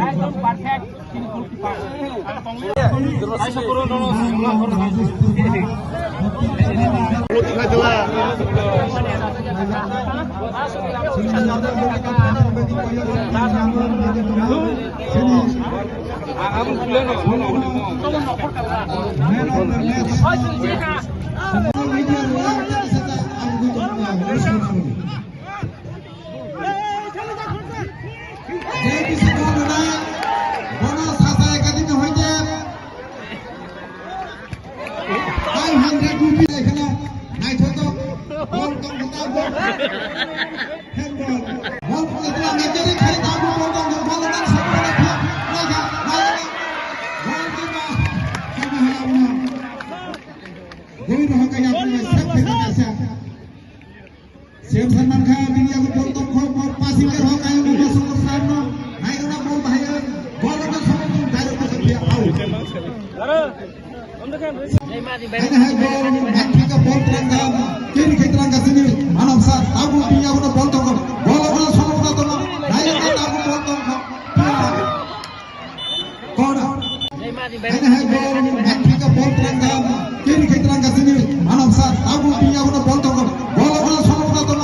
একদম পারফেক্ট তিনি গোলকিপার আইসা করুন Siap Salman Khan ini aku potong kok passing ke hok ayo ke sumur sarno naik na ball bahaya ball na sampai direct ke dia out hai ball back ka ball terangga kiri ke terangga sini manap sar aku dia aku potong kok ball na sampai na to naik na aku potong kok kor hai ball back ka ball terangga kiri ke terangga sini manap sar aku dia aku potong kok ball na sampai na to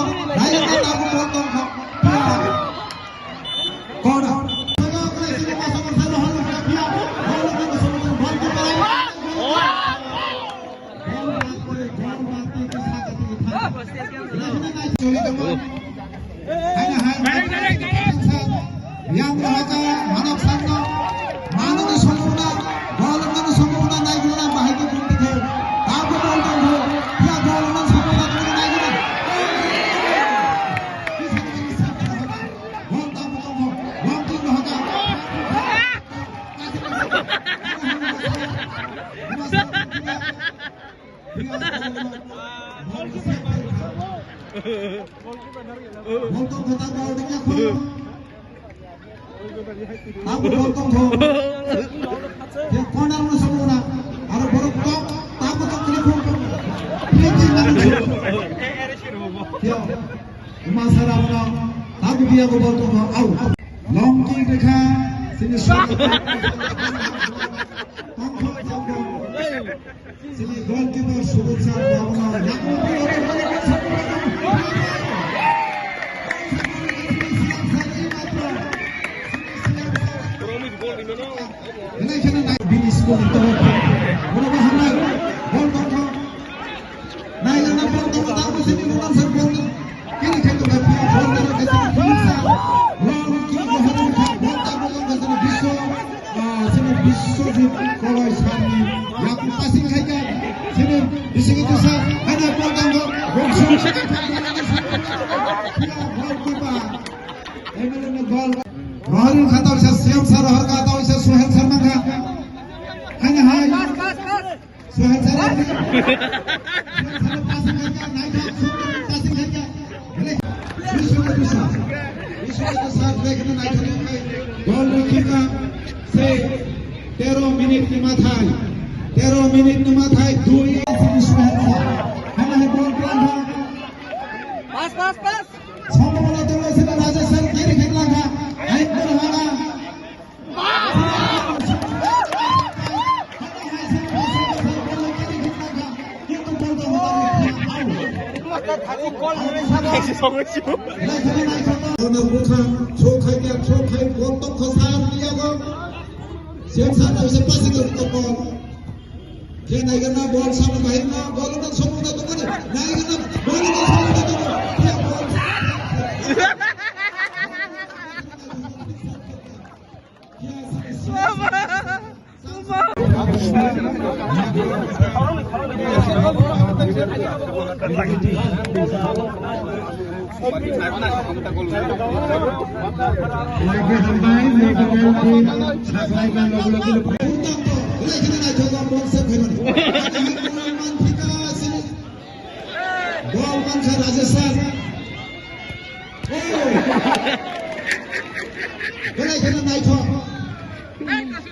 yang mereka manap sana mana ni sempurna bola mana sempurna naik guna bahaya bunti ke aku bola tu dia bola mana sempurna tu naik guna bola tu bola tu hoga Bolton kata ball dia aku bolton ho dia corner na semua aru borok top tapu top kini pun dia masalah mana tapu dia aku bolton ho out long kick dekha sini sini goalkeeper Subodh Sar bhavna Roharin kata bisa siap Rohar kata bisa Suhail Sharma ka hanya hai Suhail Sharma passing kerja naik passing kerja bisa देखना naik gol kita se 13 minit ni mathai 13 minit ni mathai 2 Suhail Sharma hanya gol pelangga pas সম্ভাবনা তো রয়েছে রাজা sir কেড়ে খেলা গা আইন করে হারা কিন্তু বলতে খালি কল ধরে সাদা সমস্যা ওনার মুখা চোখাই দিয়া চোখাই বন্ধ খসার দিয়া গো সেমসান এসে পাশে করতে বল যে নাইগনা বল সামনে বাহির না বল না সম্পূর্ণ তো করে নাইগনা বল না সম্পূর্ণ তো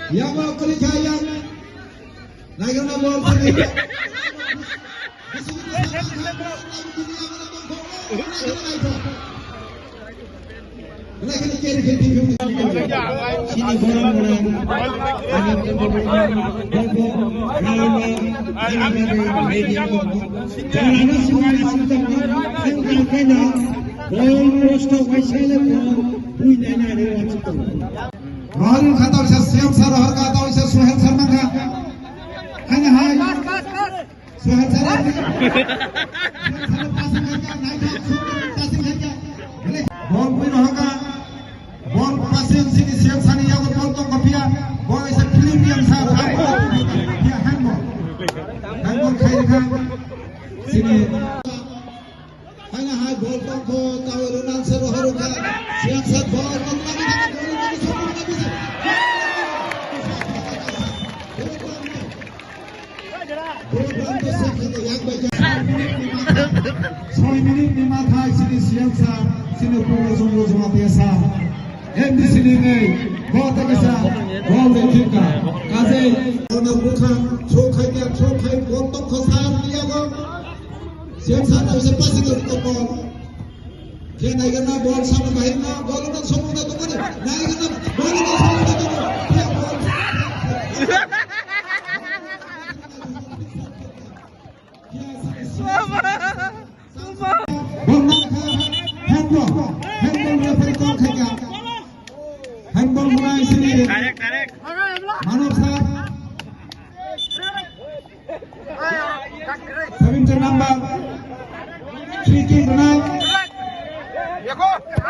yang mau kerjaya naik na ball sini naik kiri sini borang-borang ada kemudian bobo lainnya ada media jangan semua sudah tengah-tengah bol posto waisale punya ada waktu rohal kata bisa siap sarah kata bisa Suhail Sharma ka hanya hai Suhail Sharma bol pun hoga bol pasien sini siap sani yang bol to kopia bol is a premium sa dia handball khair sini hanya hai bol to ko tawarunan seroharu ka siap sat bol Soy minit ni matai sini siang sa sini pura zonglo zoma biasa. Di sini ni bota bisa bota kita. Kaze ona bukan chokai dia chokai botok khosar dia ko. Siang sa na bisa pasi ko ko. Dia naik na bol sama bahir na bol na somo na to kani. Naik na bol na somo na to. Dia bol. Handball mulai sini. Manov sah. 17 number. Free kick menang.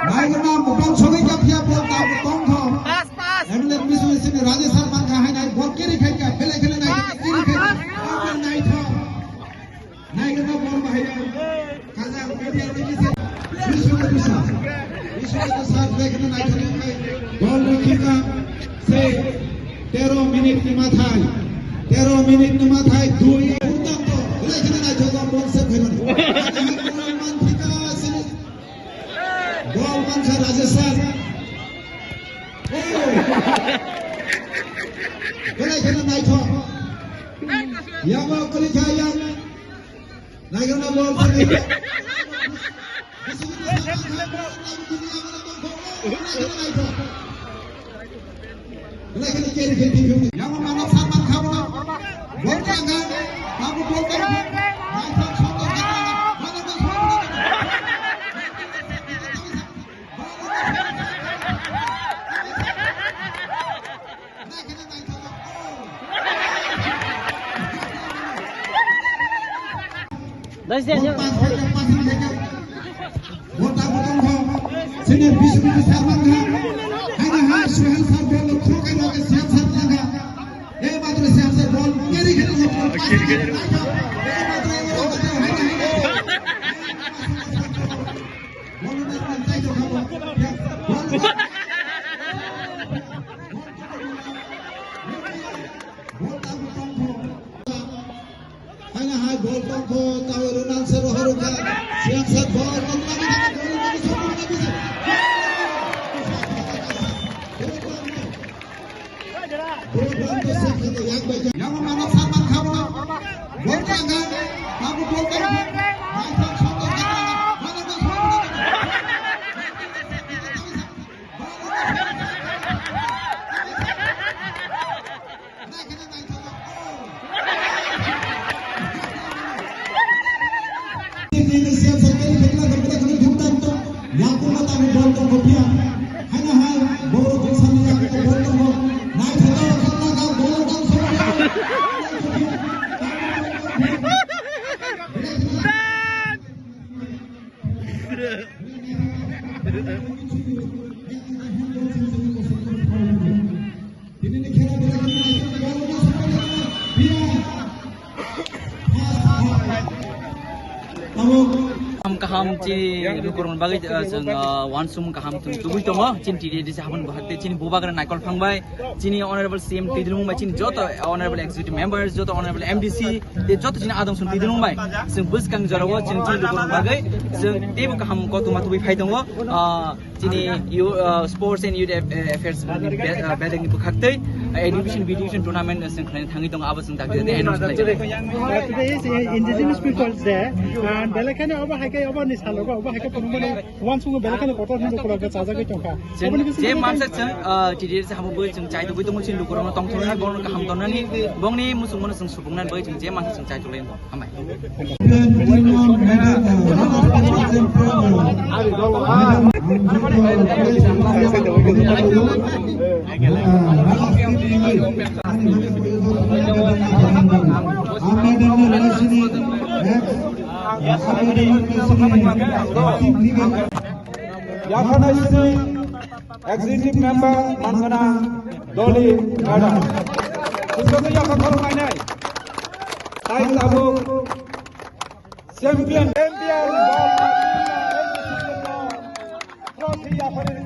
Naik na ball sogai ka pia ball ta tong tho. Emlet misu sini Rajesh Sharma ka hai naik ball kiri khai ka phele khele naik kiri khai. Ball naik tho. Naik na ball bahai. Kaza media ni विश्व के साथ देखने night ball रखिएगा से 13 minute की माथाई 13 minute की माथाई दो ये उतम तो देखने नाइट होगा बॉल से भेजने मान ठिका से बॉल मान से राजस्थान देखने नाइट हो या बॉल करी खाया नाइट ना बॉल से yang mana Salman kamu bol jangan kamu bol kan sini bisu Salman ka hanya harus Suhail Sharma bol khokai lage siap Sharma ka matra siap se bol kiri kiri hanya hai bol tongko tawarunan seroharu ka siap set bol yang mana Salman kamu bol jangan kamu bol kan kaham ci lukurun bagai jeng wansum kaham tugui tongo cin tiri di sahaban bahakte cin bubagan naikol phangbai cini honorable CM tidilung bai cin joto honorable executive members joto honorable MDC de joto cin adong sun tidilung bai sing buskang jarawo cin cin lukurun bagai sing tebu kaham ko tu matu bai phai tongo cini sports and youth affairs bedeng ni bahakte education बिडिकेशन tournament जों खालामनो थाङि दं आबो जों दाख्लै announce Today is indigenous people's day, and Belakane over Hake over Nisaloga over Hake Pumani, once who Belakane Kotor Nukola Sazaga Tonka. जे मानसि जों टिडिर से हाबो जों चाइ दुबो दङ जों लुगुरनो तंग थोना गन गाहाम दननि बंनि मुसुमनो जों सुबुंनान बै जों जे मानसि जों चाइ तुलेन हामाय Executive member Mangana Dolly Madam. Sesuatu yang akan mainai. Saya tahu champion trophy apa ini?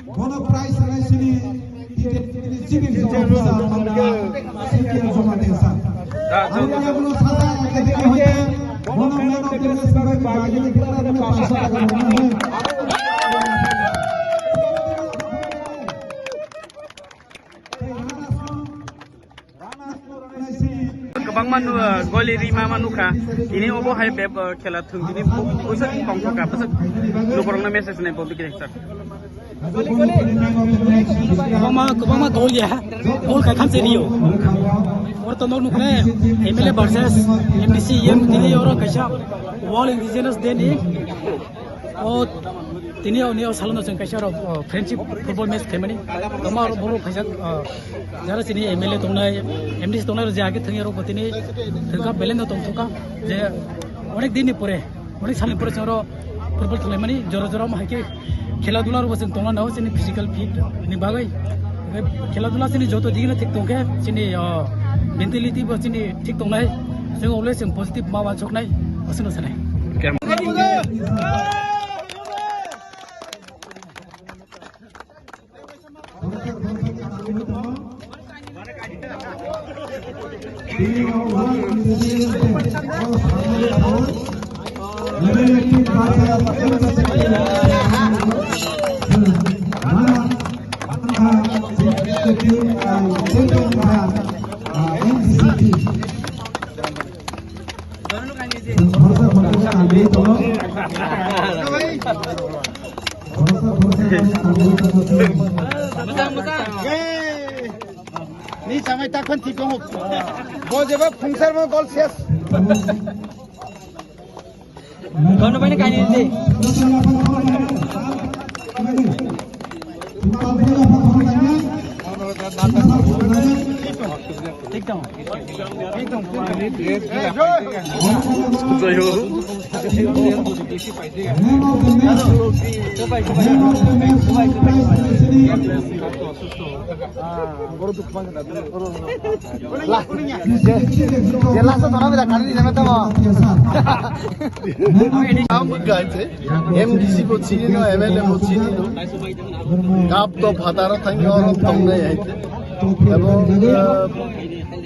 Bono prize sini civil officer sekian sama desa. Ada belum sada yang kita bono memang kita sebagai bagian kita ada pasal गोबां मानु गलि रिमा मानुखा इनि ओबो हाय babe खेला थुंगिनि उस पंखका बस लोकरंना message नै पब्लिक लेक्चर गोबां गल या गल का खान सेरियो और तो नो नुखने एमएलए वर्सेस एमडीसी एम दिले और कैसा वर्ल्ड इंडिजिनस डे नि और तिनी और नियो सालनो जों कैसा फ्रेंडशिप फुटबल मैच खेमनि कमार बरो कैसा जरा सिनी एमएलए दंनाय एमडीसी दंनाय जागे थंगे रो बतिनी थंगा बेलेन दंथका जे अनेक दिन परे अनेक साल परे जों फुटबल खेलायमानि जरा जरा माके खेला दुला रो जों दंना नाव सिनी फिजिकल फिट नि बागै खेला दुला सिनी जतो दिगना ठीक दंके सिनी मेंटालिटी बो सिनी ठीक दंनाय जों अलवेज जों पजिटिभ माबा सकनाय असनो सानाय Ni sampai takkan tiga hok. Gol jawab fungser mau gol ses. गर्नु पनि काइने दे एकदम MDC को चीनी नो MLA को चीनी नो आप तो भातारा थांगे और हम नहीं है এবং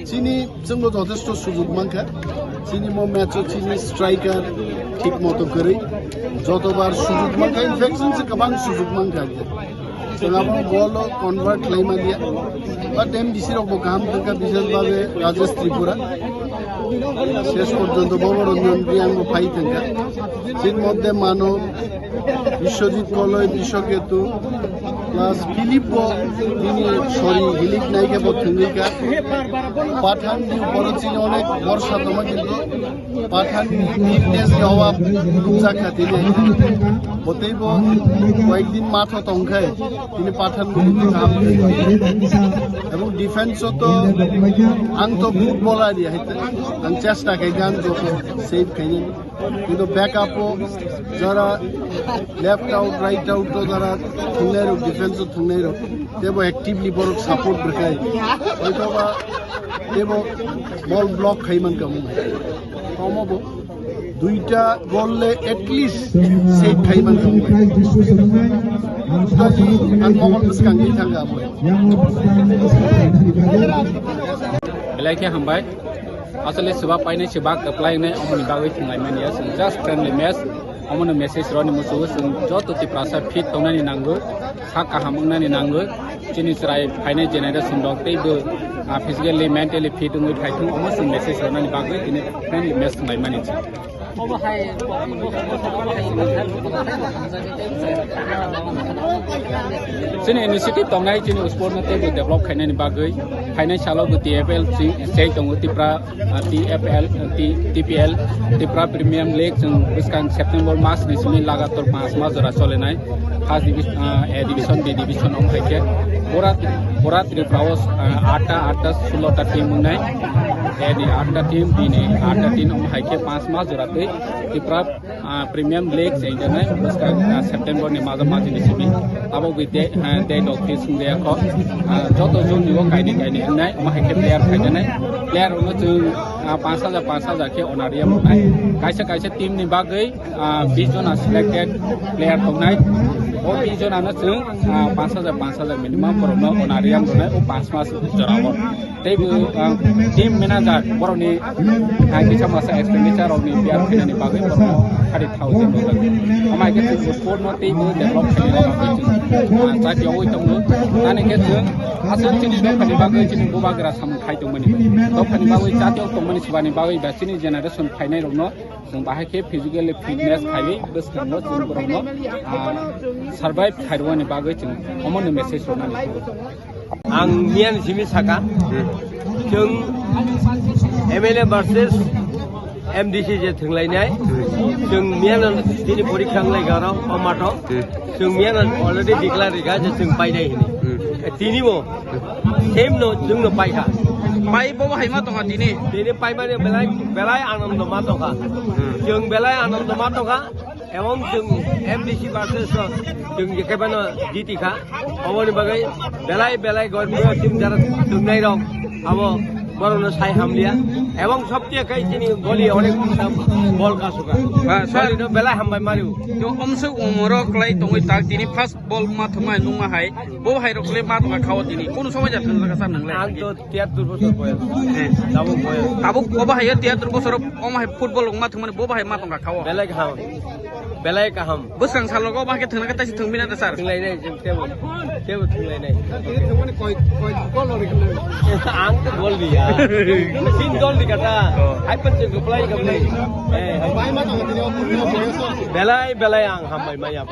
চিনি जोंबो যথেষ্ট সুযোগ মানখা চিনি মো ম্যাচও চিনি স্ট্রাইকার ঠিক মতো করে যতবার সুযোগ মানখা ইনফেকশন से गोबां সুযোগ মানখা जोंहाबो बल कन्भार्ट खालामना गया बाट MDC रावबो गाहाम दोनखा बिशेषभावे राजेश त्रिपुरा শেষ পর্যন্ত মনোরঞ্জন প্রিয়াঙ্গ ফাই থাকা এর মধ্যে মানব বিশ্বজিৎ কলয় বিশ্বকেতু প্লাস ফিলিপ তিনি সরি হিলিক নাইকে বথঙ্গিকা পাঠান পরচিনে অনেক বর্ষা তোমা কিন্তু পাঠান ফিটনেস অভাব জাখা তিনি হতেইব কয়েকদিন মাঠ তংখায় তিনি পাঠান এবং ডিফেন্সও তো আং তো ফুটবলার দিয়ে আং চেষ্টা খাইতে আং যত সেভ খাইনি কিন্তু ব্যাকআপও যারা লেফট আউট রাইট আউটও যারা থুংনাই রোগ ডিফেন্সও থুংনাই রোগ তেব एक्टिभलि बरक सापर्ट बेखाय हयतोबा तेब बल ब्लक खाइमान का मुं कमबो दुईटा गोलले एटलिस्ट सेट खाइमान का मुं आं मगन बसकांगि थांगा बय बेलायखे हामबाय असले सुबा पाइने सुबा कप्लाइने अमनि बागै थंलाय मानिया जों जास्ट फ्रेंडलि मैच अमनो मेसेज रनि मुसु जों जत तिप्रासा फिट तंनानि नांगौ साका हामंनानि नांगौ जिनि सराय फाइने जेनेरेशन दं तेबो फिजिकली मेंटली फिट ङै थाइथुं अमो जों मेसेज रनि बागै दिनै फ्रेंडलि मैच थंलाय मानिया जोंनि इनिशिएटिभ दंनाय जोंनि स्पोर्ट तेबो डेभलप खायनायनि बागै फाइनेन्सियलाव TFL से दङ Tipra TFL TPL Tipra premier league जों बिस्कां सेप्टेम्बर मासनि सिम लगातार 5 मास जरा चलेनाय first division A division B division आव खायके बरा त्रिपुराव 8टा 16टा टीम मोननाय ए नि 8टा टीम बी नि 8टा टीम आव खायके 5 मास जरा तिप्रा प्रीमियम लीग जायनाय बिस्कां सेप्टेम्बर नि माजा माजिनि सिम आबो बिदे दे डॉक्टर सुंगया को जत जों निबो गायनि होननाय माखासे प्लेयार खायनाय प्लेयार उनो जों 5000 के अनारिया मोननाय कायसे टीम नि बागै 20 जना सिलेक्टेड प्लेयार दंनाय ओ 20 जनानो जों 5000 मिनिमाम परनो अनारिया मोननाय ओ 5 मास जराव तेबो टीम मैनेजर बरनि किसा मासा एक्सपेंडिचर ऑफ नि प्लेयार खायनायनि बागै परनो 30,000 डॉलर अमायके जों स्पोर्ट न तेबो डेभलप खायनाय जातियाव दङो आने के जों आसल चिनि दखानि बागै चिनि गोबाग्रा साम खायदोंमोन दखानि बागै जातियाव दंमोन सिबानि बागै बासिनि जेनेरेशन खायनाय रनो जों बाहायके फिजिकली फिटनेस खायि बसखनो जों बरनो सरवाइव खायरवानि बागै जों अमन मेसेज हरनानै आं मियान सिमि साका जों MLA वर्सेस MDC जे थंलायनाय जों मियान दिनै परीक्षा लायगाराव अमाथ जों मियान अलरेडी डिक्लेयर गा जों बायनाय हिनि दिनिबो सेम नो जोंनो पाइखा पाइ बबो हायमा दङा दिनै पाइ माने बेलाय आनन्द मा दङा जों बेलाय आनन्द मा दङा एवं जों MDC वर्सेस जों जेकेबानो जितिखा अबनि बागै बेलाय गरबिया टीम जारा थंनाय दं आबो बरनो साइ हामलिया एवं सबते कई जिनि गली अनेक बल का सुगा सॉरी नो बेलाय हामबाय मारिउ तो हमसे उमरो क्लाइ दङै ताक दिनै फर्स्ट बल मा थमाय नुमा हाय बो हाय रखले मा दङा खाव दिनै कोन समय जाथन लगा सान नंलाय आं तो 73 बोसोर बयस दाबो बो हाय 73 बोसोर अमा हाय फुटबल मा थमने बो हाय मा दङा खाव बेलाय गाहाम बोसां सालगो बाके थंना तासि थंबिना दा सार थंलायनाय जों तेबो थंलायनाय आं तो गल दिया 3 गल दिखाता आइपन जों गप्लाय बेलाय आं हामबाय माया